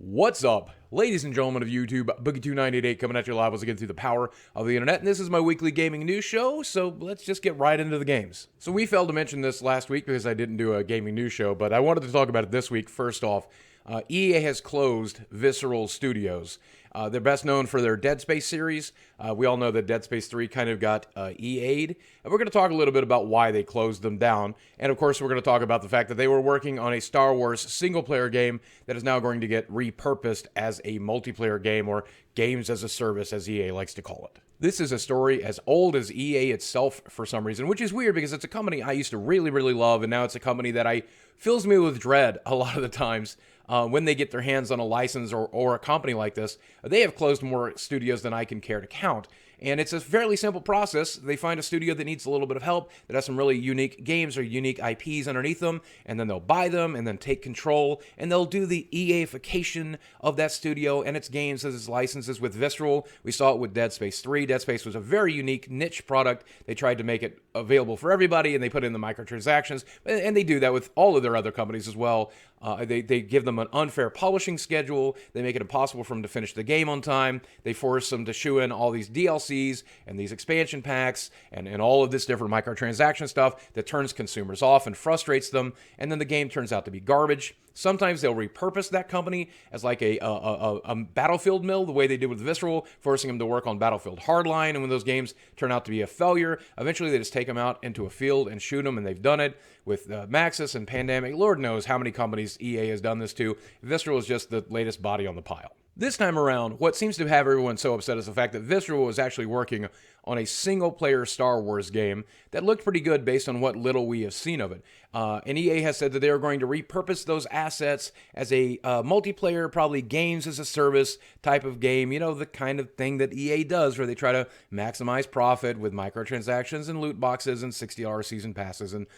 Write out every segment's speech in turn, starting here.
What's up, ladies and gentlemen of YouTube? Boogie2988 coming at you live once again through the power of the internet, and this is my weekly gaming news show, so let's just get right into the games. So we failed to mention this last week because I didn't do a gaming news show, but I wanted to talk about it this week. First off, EA has closed Visceral Studios. They're best known for their Dead Space series. We all know that Dead Space 3 kind of got EA'd. And we're going to talk a little bit about why they closed them down. And of course, we're going to talk about the fact that they were working on a Star Wars single-player game that is now going to get repurposed as a multiplayer game, or games as a service, as EA likes to call it. This is a story as old as EA itself for some reason, which is weird because it's a company I used to really, really love, and now it's a company that fills me with dread a lot of the times. When they get their hands on a license or a company like this, they have closed more studios than I can care to count. And it's a fairly simple process. They find a studio that needs a little bit of help, that has some really unique games or unique IPs underneath them, and then they'll buy them and then take control, and they'll do the EA-ification of that studio and its games as its licenses. With Visceral, we saw it with Dead Space 3. Dead Space was a very unique niche product. They tried to make it available for everybody, and they put in the microtransactions, and they do that with all of their other companies as well. They give them an unfair publishing schedule. They make it impossible for them to finish the game on time. They force them to shoe in all these DLCs and these expansion packs and all of this different microtransaction stuff that turns consumers off and frustrates them. And then the game turns out to be garbage. Sometimes they'll repurpose that company as like a Battlefield mill, the way they did with Visceral, forcing them to work on Battlefield Hardline. And when those games turn out to be a failure, eventually they just take them out into a field and shoot them. And they've done it with Maxis and Pandemic. Lord knows how many companies EA has done this to. Visceral is just the latest body on the pile. This time around, what seems to have everyone so upset is the fact that Visceral was actually working on a single-player Star Wars game that looked pretty good based on what little we have seen of it. And EA has said that they are going to repurpose those assets as a multiplayer, probably games-as-a-service type of game. You know, the kind of thing that EA does, where they try to maximize profit with microtransactions and loot boxes and $60 season passes and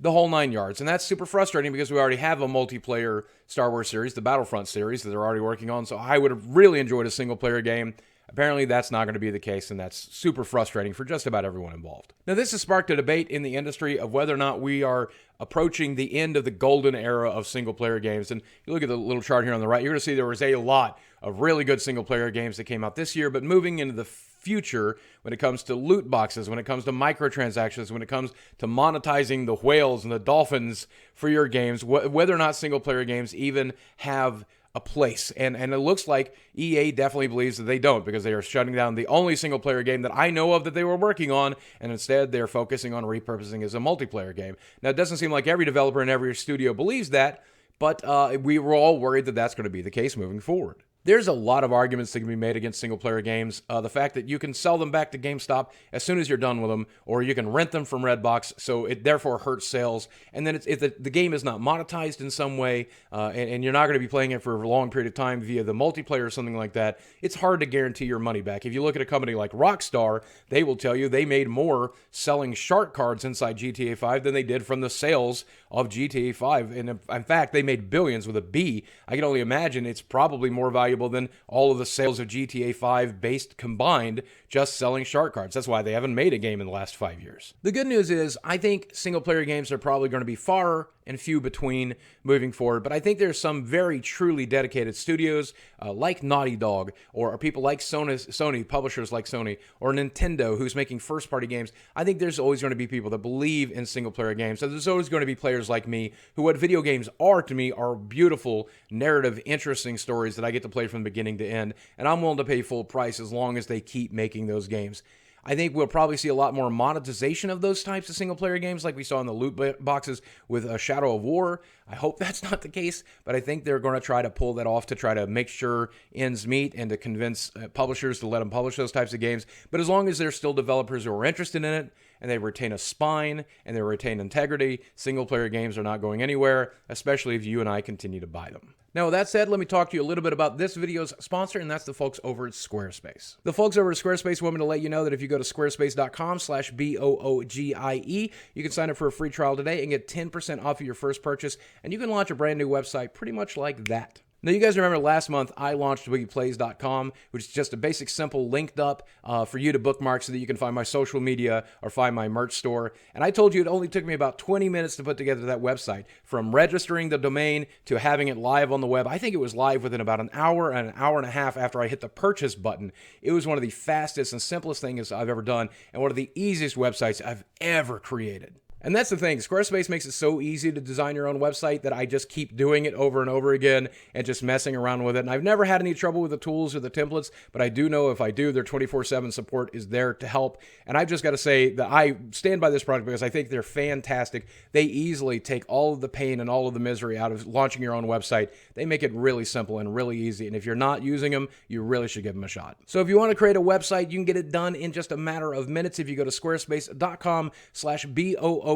the whole nine yards. And that's super frustrating because we already have a multiplayer Star Wars series, the Battlefront series, that they're already working on. So I would have really enjoyed a single-player game. Apparently, that's not going to be the case, and that's super frustrating for just about everyone involved. Now, this has sparked a debate in the industry of whether or not we are approaching the end of the golden era of single-player games. And you look at the little chart here on the right, you're going to see there was a lot of really good single-player games that came out this year, but moving into the future, when it comes to loot boxes, when it comes to microtransactions, when it comes to monetizing the whales and the dolphins for your games, whether or not single-player games even have a place. And it looks like EA definitely believes that they don't, because they are shutting down the only single-player game that I know of that they were working on, and instead they're focusing on repurposing as a multiplayer game. Now, it doesn't seem like every developer and every studio believes that, but we were all worried that that's going to be the case moving forward. There's a lot of arguments that can be made against single-player games. The fact that you can sell them back to GameStop as soon as you're done with them, or you can rent them from Redbox, so it therefore hurts sales. And then if the game is not monetized in some way, and you're not going to be playing it for a long period of time via the multiplayer or something like that, it's hard to guarantee your money back. If you look at a company like Rockstar, they will tell you they made more selling shark cards inside GTA 5 than they did from the sales of GTA 5. And in fact, they made billions with a B. I can only imagine it's probably more valuable than all of the sales of GTA 5 based combined just selling shark cards. That's why they haven't made a game in the last 5 years. The good news is I think single-player games are probably going to be far and few between moving forward, but I think there's some very truly dedicated studios like Naughty Dog, or people like Sony, publishers like Sony, or Nintendo, who's making first-party games. I think there's always going to be people that believe in single-player games. So there's always going to be players like me who, what video games are to me, are beautiful, narrative, interesting stories that I get to play from beginning to end, and I'm willing to pay full price as long as they keep making those games. I think we'll probably see a lot more monetization of those types of single-player games like we saw in the loot boxes with Shadow of War. I hope that's not the case, but I think they're going to try to pull that off to try to make sure ends meet and to convince publishers to let them publish those types of games. But as long as there's still developers who are interested in it, and they retain a spine, and they retain integrity, single-player games are not going anywhere, especially if you and I continue to buy them. Now, with that said, let me talk to you a little bit about this video's sponsor, and that's the folks over at Squarespace. The folks over at Squarespace want me to let you know that if you go to squarespace.com/BOOGIE, you can sign up for a free trial today and get 10% off of your first purchase, and you can launch a brand new website pretty much like that. Now, you guys remember last month I launched boogieplays.com, which is just a basic, simple, linked up for you to bookmark so that you can find my social media or find my merch store. And I told you it only took me about 20 minutes to put together that website, from registering the domain to having it live on the web. I think it was live within about an hour and a half after I hit the purchase button. It was one of the fastest and simplest things I've ever done, and one of the easiest websites I've ever created. And that's the thing, Squarespace makes it so easy to design your own website that I just keep doing it over and over again and just messing around with it. And I've never had any trouble with the tools or the templates, but I do know if I do, their 24/7 support is there to help. And I've just got to say that I stand by this product because I think they're fantastic. They easily take all of the pain and all of the misery out of launching your own website. They make it really simple and really easy. And if you're not using them, you really should give them a shot. So if you want to create a website, you can get it done in just a matter of minutes. If you go to squarespace.com/BOOGIE,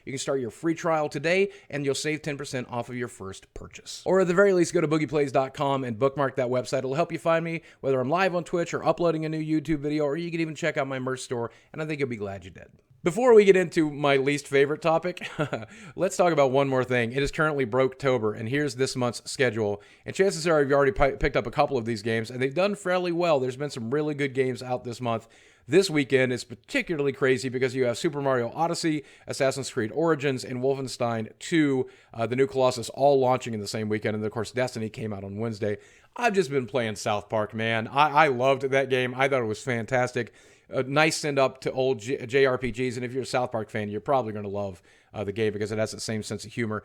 you can start your free trial today and you'll save 10% off of your first purchase. Or at the very least, go to boogieplays.com and bookmark that website. It'll help you find me, whether I'm live on Twitch or uploading a new YouTube video, or you can even check out my merch store, and I think you'll be glad you did. Before we get into my least favorite topic, let's talk about one more thing. It is currently Tober, and here's this month's schedule. And chances are you've already picked up a couple of these games, and they've done fairly well. There's been some really good games out this month. This weekend is particularly crazy because you have Super Mario Odyssey, Assassin's Creed Origins, and Wolfenstein 2, the new Colossus, all launching in the same weekend. And, of course, Destiny came out on Wednesday. I've just been playing South Park, man. I loved that game. I thought it was fantastic. A nice send-up to old JRPGs. And if you're a South Park fan, you're probably going to love the game because it has the same sense of humor.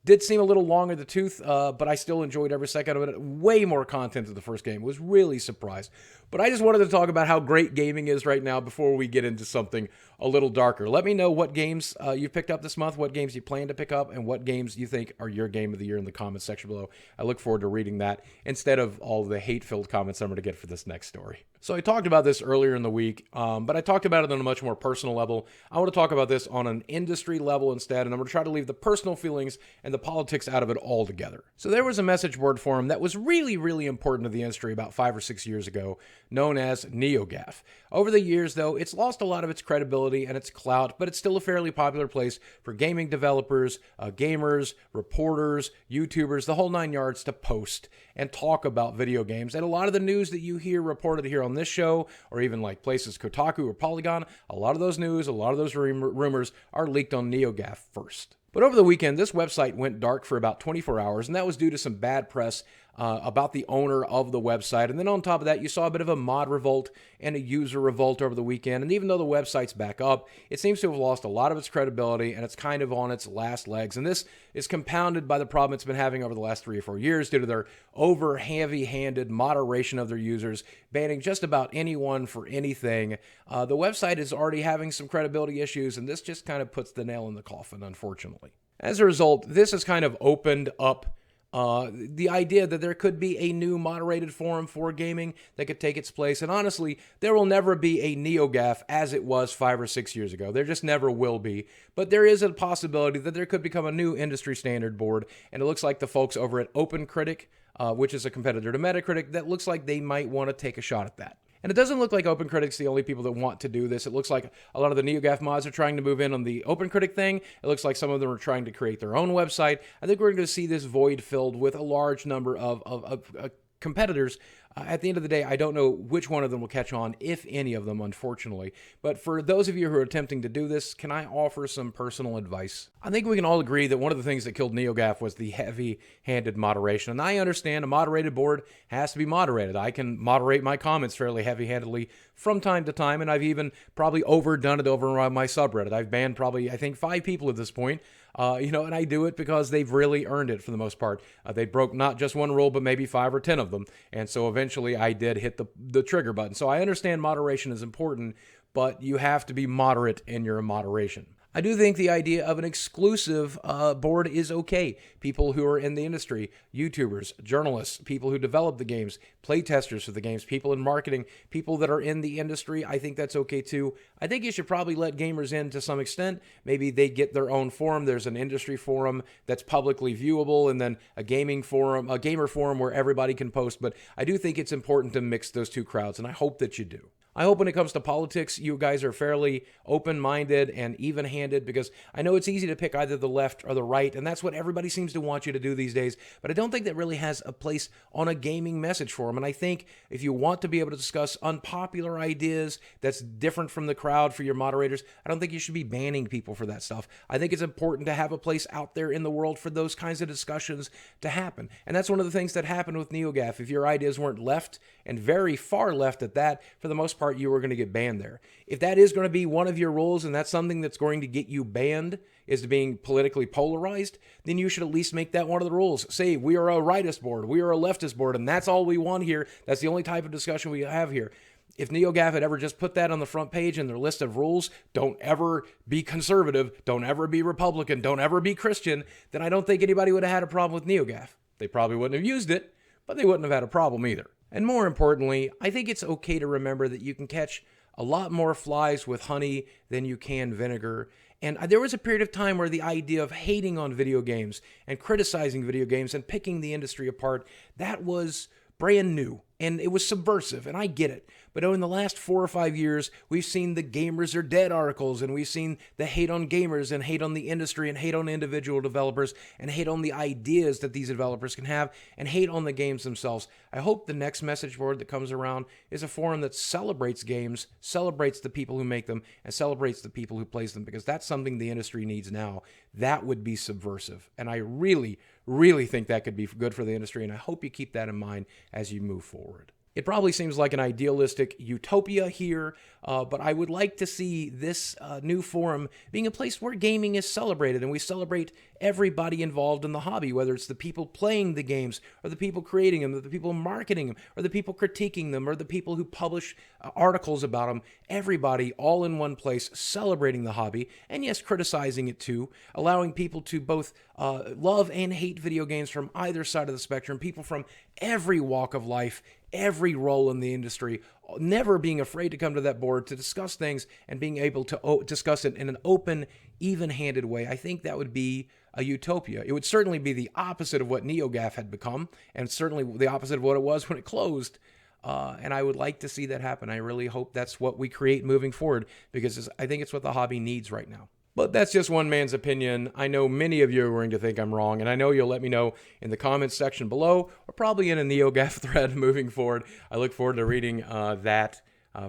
Did seem a little long in the tooth, but I still enjoyed every second of it. Way more content than the first game. Was really surprised. But I just wanted to talk about how great gaming is right now before we get into something a little darker. Let me know what games you've picked up this month, what games you plan to pick up, and what games you think are your game of the year in the comments section below. I look forward to reading that instead of all the hate-filled comments I'm going to get for this next story. So I talked about this earlier in the week, but I talked about it on a much more personal level. I want to talk about this on an industry level instead, and I'm going to try to leave the personal feelings and the politics out of it altogether. So there was a message board forum that was really, really important to the industry about 5 or 6 years ago, known as NeoGAF. Over the years, though, it's lost a lot of its credibility and its clout, but it's still a fairly popular place for gaming developers, gamers, reporters, YouTubers, the whole 9 yards to post and talk about video games. And a lot of the news that you hear reported here on this show, or even like places Kotaku or Polygon, a lot of those news, a lot of those rumors are leaked on NeoGAF first. But over the weekend, this website went dark for about 24 hours, and that was due to some bad press about the owner of the website. And then on top of that, you saw a bit of a mod revolt and a user revolt over the weekend. And even though the website's back up, it seems to have lost a lot of its credibility, and it's kind of on its last legs. And this is compounded by the problem it's been having over the last 3 or 4 years due to their over heavy-handed moderation of their users, banning just about anyone for anything. The website is already having some credibility issues, and this just kind of puts the nail in the coffin, unfortunately. As a result, this has kind of opened up the idea that there could be a new moderated forum for gaming that could take its place. And honestly, there will never be a NeoGAF as it was 5 or 6 years ago. There just never will be. But there is a possibility that there could become a new industry standard board. And it looks like the folks over at Critic, which is a competitor to Metacritic, that looks like they might want to take a shot at that. And it doesn't look like OpenCritic's the only people that want to do this. It looks like a lot of the NeoGAF mods are trying to move in on the OpenCritic thing. It looks like some of them are trying to create their own website. I think we're going to see this void filled with a large number of competitors. At the end of the day, I don't know which one of them will catch on, if any of them, unfortunately. But for those of you who are attempting to do this, can I offer some personal advice? I think we can all agree that one of the things that killed NeoGAF was the heavy-handed moderation. And I understand a moderated board has to be moderated. I can moderate my comments fairly heavy-handedly from time to time, and I've even probably overdone it over on my subreddit. I've banned probably, I think, 5 people at this point. And I do it because they've really earned it for the most part. They broke not just one rule, but maybe 5 or 10 of them. And so eventually I did hit the trigger button. So I understand moderation is important, but you have to be moderate in your moderation. I do think the idea of an exclusive board is okay. People who are in the industry, YouTubers, journalists, people who develop the games, playtesters for the games, people in marketing, people that are in the industry, I think that's okay too. I think you should probably let gamers in to some extent. Maybe they get their own forum. There's an industry forum that's publicly viewable, and then a gaming forum, a gamer forum where everybody can post. But I do think it's important to mix those two crowds, and I hope that you do. I hope when it comes to politics, you guys are fairly open-minded and even-handed, because I know it's easy to pick either the left or the right, and that's what everybody seems to want you to do these days, but I don't think that really has a place on a gaming message forum. And I think if you want to be able to discuss unpopular ideas that's different from the crowd for your moderators, I don't think you should be banning people for that stuff. I think it's important to have a place out there in the world for those kinds of discussions to happen. And that's one of the things that happened with NeoGAF. If your ideas weren't left, and very far left at that, for the most part, you were going to get banned there. If that is going to be one of your rules, and that's something that's going to get you banned, is being politically polarized, then you should at least make that one of the rules. Say, we are a rightist board, we are a leftist board, and that's all we want here. That's the only type of discussion we have here. If NeoGAF had ever just put that on the front page in their list of rules, don't ever be conservative, don't ever be Republican, don't ever be Christian, then I don't think anybody would have had a problem with NeoGAF. They probably wouldn't have used it, but they wouldn't have had a problem either. And more importantly, I think it's okay to remember that you can catch a lot more flies with honey than you can vinegar. And there was a period of time where the idea of hating on video games and criticizing video games and picking the industry apart, that was brand new, and it was subversive, and I get it. But in the last 4 or 5 years, we've seen the gamers are dead articles, and we've seen the hate on gamers and hate on the industry and hate on individual developers and hate on the ideas that these developers can have and hate on the games themselves. I hope the next message board that comes around is a forum that celebrates games, celebrates the people who make them, and celebrates the people who plays them, because that's something the industry needs now. That would be subversive, and I really think that could be good for the industry, and I hope you keep that in mind as you move forward. It probably seems like an idealistic utopia here, but I would like to see this new forum being a place where gaming is celebrated, and we celebrate everybody involved in the hobby, whether it's the people playing the games, or the people creating them, or the people marketing them, or the people critiquing them, or the people who publish articles about them. Everybody all in one place celebrating the hobby, and yes, criticizing it too, allowing people to both love and hate video games from either side of the spectrum, people from every walk of life, every role in the industry, never being afraid to come to that board to discuss things and being able to discuss it in an open, even-handed way. I think that would be a utopia. It would certainly be the opposite of what NeoGAF had become, and certainly the opposite of what it was when it closed. And I would like to see that happen. I really hope that's what we create moving forward, because I think it's what the hobby needs right now. But that's just one man's opinion. I know many of you are going to think I'm wrong, and I know you'll let me know in the comments section below, or probably in a NeoGAF thread moving forward. I look forward to reading that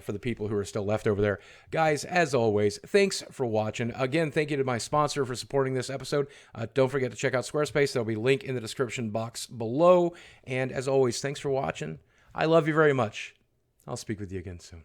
for the people who are still left over there. Guys, as always, thanks for watching. Again, thank you to my sponsor for supporting this episode. Don't forget to check out Squarespace. There'll be a link in the description box below. And as always, thanks for watching. I love you very much. I'll speak with you again soon.